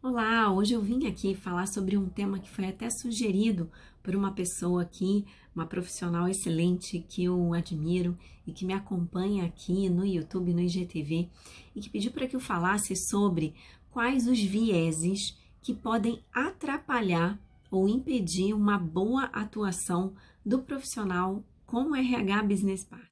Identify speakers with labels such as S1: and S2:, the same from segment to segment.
S1: Olá, hoje eu vim aqui falar sobre um tema que foi até sugerido por uma pessoa aqui, uma profissional excelente que eu admiro e que me acompanha aqui no YouTube, no IGTV, e que pediu para que eu falasse sobre quais os vieses que podem atrapalhar ou impedir uma boa atuação do profissional como RH Business Partner.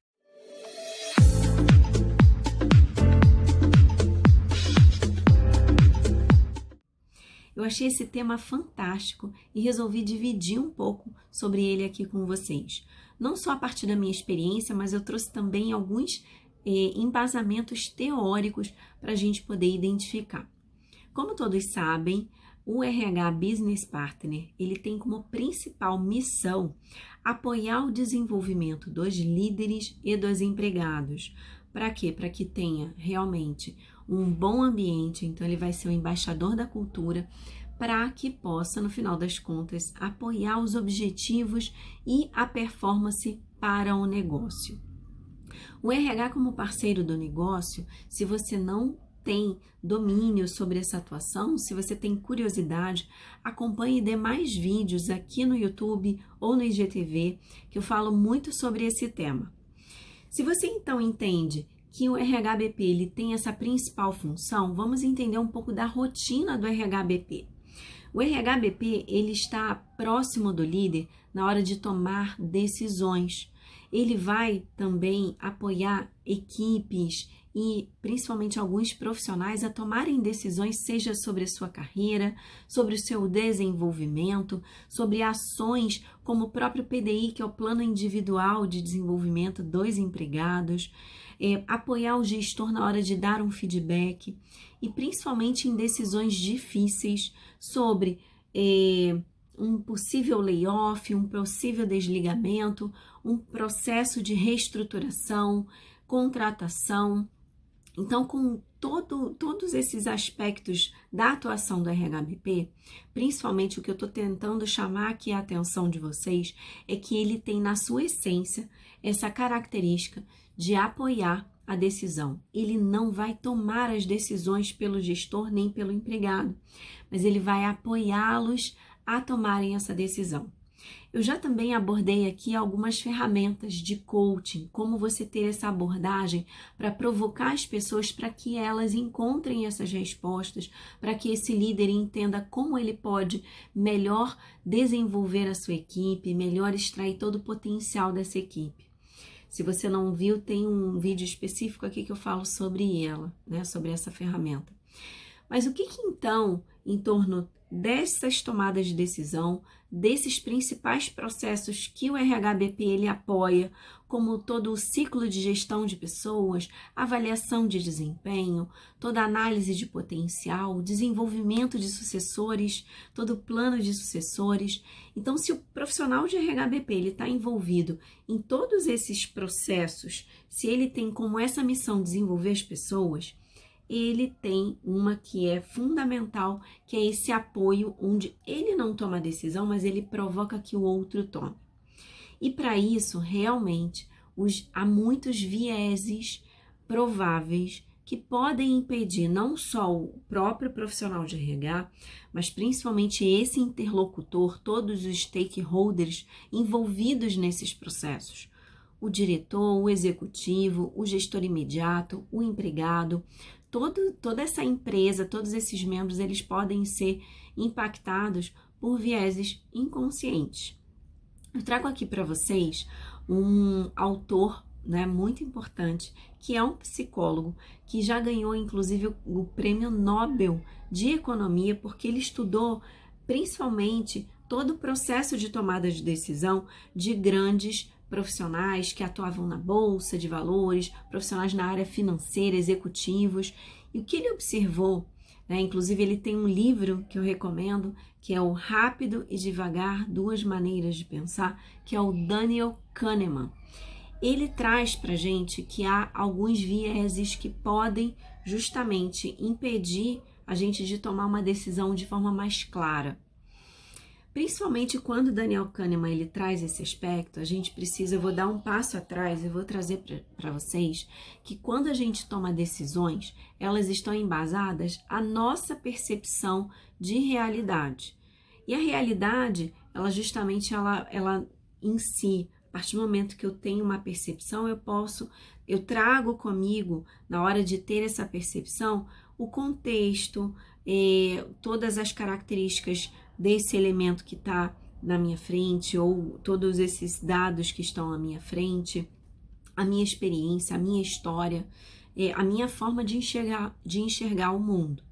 S1: Eu achei esse tema fantástico e resolvi dividir um pouco sobre ele aqui com vocês. Não só a partir da minha experiência, mas eu trouxe também alguns embasamentos teóricos para a gente poder identificar. Como todos sabem, o RH Business Partner, ele tem como principal missão apoiar o desenvolvimento dos líderes e dos empregados. Para quê? Para que tenha realmente um bom ambiente, então ele vai ser o embaixador da cultura, para que possa, no final das contas, apoiar os objetivos e a performance para o negócio. O RH como parceiro do negócio, se você não tem domínio sobre essa atuação, se você tem curiosidade, acompanhe demais vídeos aqui no YouTube ou no IGTV, que eu falo muito sobre esse tema. Se você então entende que o RH-BP ele tem essa principal função, vamos entender um pouco da rotina do RH-BP. O RH-BP ele está próximo do líder na hora de tomar decisões. Ele vai também apoiar equipes e principalmente alguns profissionais a tomarem decisões, seja sobre a sua carreira, sobre o seu desenvolvimento, sobre ações como o próprio PDI, que é o Plano Individual de Desenvolvimento dos Empregados, apoiar o gestor na hora de dar um feedback e principalmente em decisões difíceis sobre um possível layoff, um possível desligamento, um processo de reestruturação, contratação. Então, com todos esses aspectos da atuação do RH-BP, principalmente o que eu estou tentando chamar aqui a atenção de vocês, é que ele tem na sua essência essa característica de apoiar a decisão. Ele não vai tomar as decisões pelo gestor nem pelo empregado, mas ele vai apoiá-los a tomarem essa decisão. Eu já também abordei aqui algumas ferramentas de coaching, como você ter essa abordagem para provocar as pessoas para que elas encontrem essas respostas, para que esse líder entenda como ele pode melhor desenvolver a sua equipe, melhor extrair todo o potencial dessa equipe. Se você não viu, tem um vídeo específico aqui que eu falo sobre ela, né, sobre essa ferramenta. Mas o que então, em torno dessas tomadas de decisão, desses principais processos que o RH-BP ele apoia, como todo o ciclo de gestão de pessoas, avaliação de desempenho, toda a análise de potencial, desenvolvimento de sucessores, todo o plano de sucessores. Então, se o profissional de RH-BP ele está envolvido em todos esses processos, se ele tem como essa missão desenvolver as pessoas, ele tem uma que é fundamental, que é esse apoio onde ele não toma a decisão, mas ele provoca que o outro tome. E para isso, realmente, há muitos vieses prováveis que podem impedir não só o próprio profissional de RH, mas principalmente esse interlocutor, todos os stakeholders envolvidos nesses processos. O diretor, o executivo, o gestor imediato, o empregado, toda essa empresa, todos esses membros, eles podem ser impactados por vieses inconscientes. Eu trago aqui para vocês um autor, né, muito importante, que é um psicólogo, que já ganhou inclusive o Prêmio Nobel de Economia, porque ele estudou principalmente todo o processo de tomada de decisão de grandes profissionais que atuavam na bolsa de valores, profissionais na área financeira, executivos. E o que ele observou, né, inclusive ele tem um livro que eu recomendo, que é o Rápido e Devagar, Duas Maneiras de Pensar, que é o Daniel Kahneman. Ele traz pra gente que há alguns vieses que podem justamente impedir a gente de tomar uma decisão de forma mais clara. Principalmente quando o Daniel Kahneman ele traz esse aspecto, a gente precisa, eu vou dar um passo atrás e vou trazer para vocês que quando a gente toma decisões, elas estão embasadas à nossa percepção de realidade. E a realidade, ela justamente, ela em si, a partir do momento que eu tenho uma percepção, eu trago comigo, na hora de ter essa percepção, o contexto, todas as características desse elemento que está na minha frente, ou todos esses dados que estão à minha frente, a minha experiência, a minha história, a minha forma de enxergar o mundo.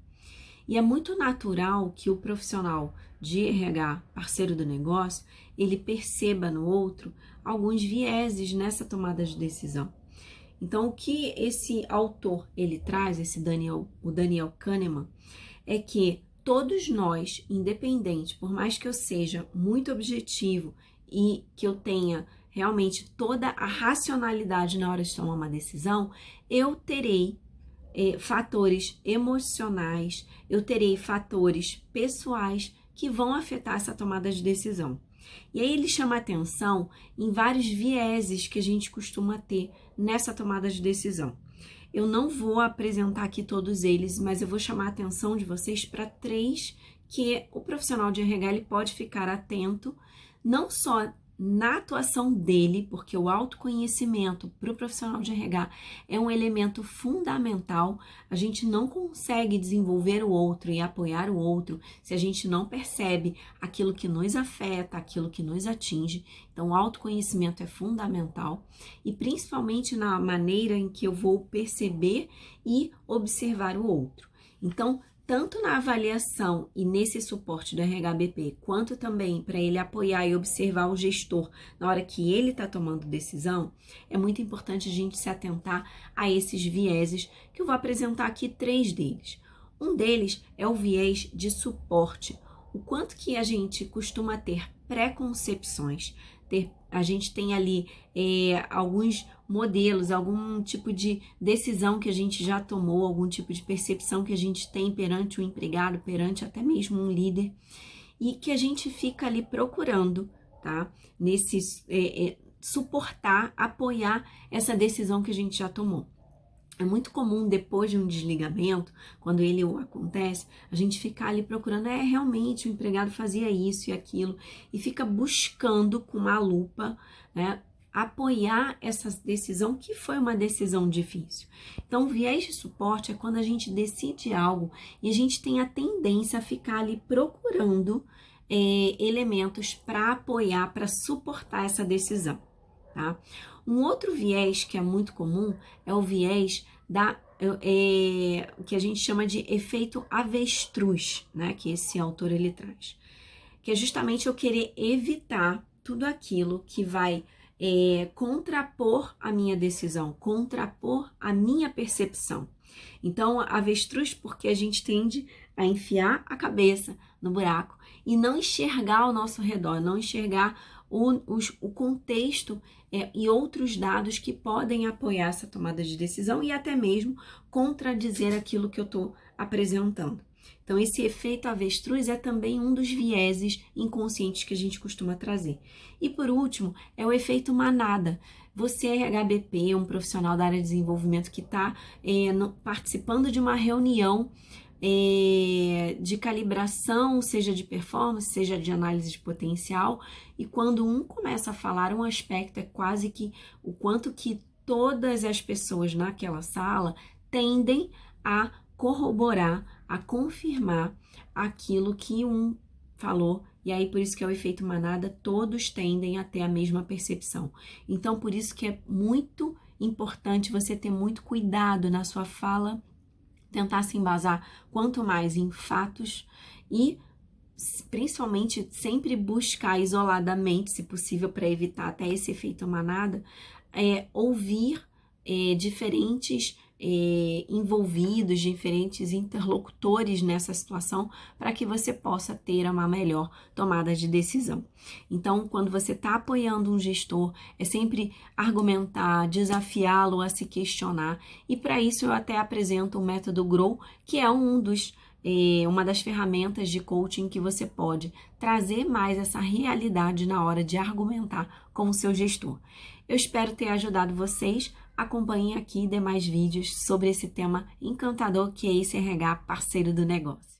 S1: E é muito natural que o profissional de RH, parceiro do negócio, ele perceba no outro alguns vieses nessa tomada de decisão. Então, o que esse autor ele traz, o Daniel Kahneman, é que todos nós, independente, por mais que eu seja muito objetivo e que eu tenha realmente toda a racionalidade na hora de tomar uma decisão, eu terei fatores emocionais, eu terei fatores pessoais que vão afetar essa tomada de decisão. E aí ele chama atenção em vários vieses que a gente costuma ter nessa tomada de decisão. Eu não vou apresentar aqui todos eles, mas eu vou chamar a atenção de vocês para 3 que o profissional de RH ele pode ficar atento, não só na atuação dele, porque o autoconhecimento para o profissional de RH é um elemento fundamental. A gente não consegue desenvolver o outro e apoiar o outro se a gente não percebe aquilo que nos afeta, aquilo que nos atinge. Então, o autoconhecimento é fundamental e principalmente na maneira em que eu vou perceber e observar o outro. Então, tanto na avaliação e nesse suporte do RHBP, quanto também para ele apoiar e observar o gestor na hora que ele está tomando decisão, é muito importante a gente se atentar a esses vieses, que eu vou apresentar aqui 3 deles. Um deles é o viés de suporte, o quanto que a gente costuma ter preconcepções, a gente tem ali alguns modelos, algum tipo de decisão que a gente já tomou, algum tipo de percepção que a gente tem perante o empregado, perante até mesmo um líder, e que a gente fica ali procurando, tá? Suportar, apoiar essa decisão que a gente já tomou. É muito comum, depois de um desligamento, quando ele acontece, a gente ficar ali procurando, realmente o empregado fazia isso e aquilo, e fica buscando com uma lupa, né, apoiar essa decisão, que foi uma decisão difícil. Então, o viés de suporte é quando a gente decide algo e a gente tem a tendência a ficar ali procurando elementos para apoiar, para suportar essa decisão, tá? Um outro viés que é muito comum é o viés que a gente chama de efeito avestruz, né? Que esse autor ele traz. Que é justamente eu querer evitar tudo aquilo que vai contrapor a minha decisão, contrapor a minha percepção. Então, avestruz porque a gente tende a enfiar a cabeça no buraco e não enxergar ao nosso redor, não enxergar o contexto e outros dados que podem apoiar essa tomada de decisão e até mesmo contradizer aquilo que eu estou apresentando. Então, esse efeito avestruz é também um dos vieses inconscientes que a gente costuma trazer. E por último, é o efeito manada. Você é RHBP, um profissional da área de desenvolvimento que está participando de uma reunião de calibração, seja de performance, seja de análise de potencial, e quando um começa a falar um aspecto, é quase que o quanto que todas as pessoas naquela sala tendem a corroborar, a confirmar aquilo que um falou, e aí por isso que é o efeito manada, todos tendem a ter a mesma percepção. Então, por isso que é muito importante você ter muito cuidado na sua fala, tentar se embasar quanto mais em fatos e principalmente sempre buscar isoladamente, se possível, para evitar até esse efeito manada, ouvir diferentes envolvidos, diferentes interlocutores nessa situação, para que você possa ter uma melhor tomada de decisão. Então, quando você está apoiando um gestor, é sempre argumentar, desafiá-lo a se questionar, e para isso eu até apresento o método GROW, que é um dos uma das ferramentas de coaching que você pode trazer mais essa realidade na hora de argumentar com o seu gestor. Eu espero ter ajudado vocês. Acompanhem aqui demais vídeos sobre esse tema encantador que é esse RH parceiro do negócio.